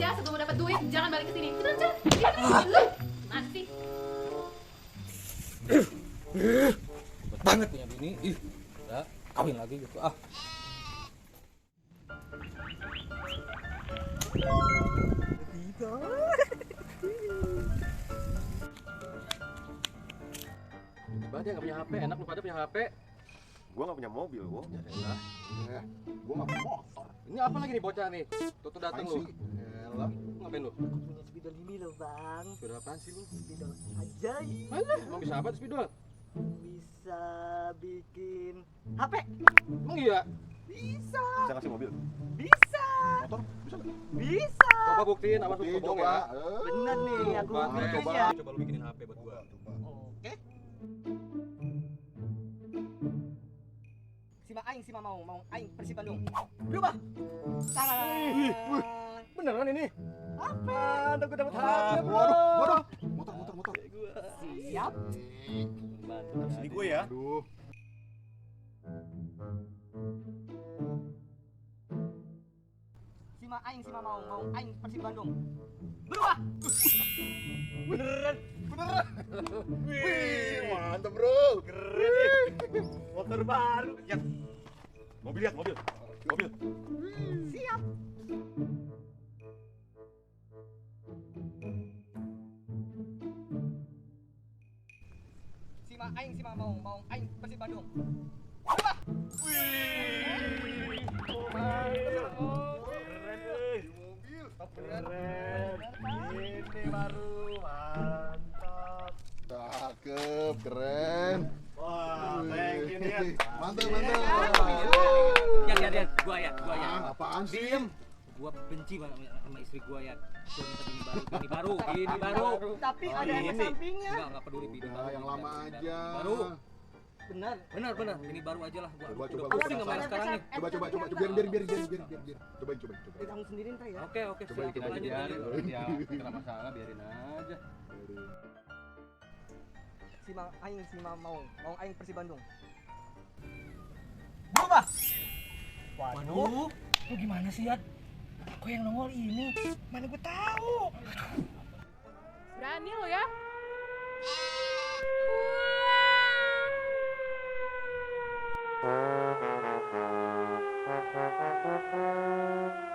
kerja sebelum dapat duit, jangan balik ke sini. Kita aja. Mana sih? Ribet banget punya bini. Ih, udah kawin lagi gitu. Ah. Tiba dia nggak punya HP, enak lu pada punya HP. Gua nggak punya mobil, gua. Ya elah. Gua nggak punya motor. Ini apa lagi nih bocah nih? Tuh datang lu. Elah. Ngapain lu? Punya spidol ini loh bang. Sudah apaan sih lu? Spidol ajaib. Mana? Emang bisa apa tuh spidol? Bisa bikin HP. Emang iya? Bisa. Bisa ngasih mobil? Bisa. Motor? Bisa nggak? Bisa. Coba buktiin, awas lu Buktiin, bohong coba. ya. Bener nih aku Coba, buktiin coba, ya. coba lu bikinin HP buat gua. Oke. Sima aing sima mau aing Persib Bandung. Berubah. Tangan. Beneran ini? Apa? Aku dapat Ah, waduh. Motor. Siap. Sini gue ya. Aduh. Sima aing sima mau aing Persib Bandung. Berubah. Beneran. Wih, mantap bro. Keren. Motor baru. Lihat. Mobil. Siap. Sima mau aing Persib Bandung. Berubah. Wih. Keren. Mobil. Keren. Ini baru mantap. Cakep, keren. Wah, thank you nih. Mantap. Ya, gua ya. Apaan sih? Diem. Gua benci banget sama istri gua ya. Gua minta bini baru. Tapi ada Ini. yang sampingnya. Enggak peduli bini Ya, baru. yang lama aja. Baru. Benar. Benar. Bini baru aja lah. Gua Coba, udah pusing sama yang sekarang nih. Coba. Biar. Cobain. Ditanggung sendiri ntar ya. Oke, Coba siap. kita Lanjut. Ya, kena masalah biarin aja. Sima mau aing Persib Bandung. Berubah. Waduh, lu gimana sih, Yat? Kok yang nongol ini? Mana gue tahu. Berani lo ya? Thank you.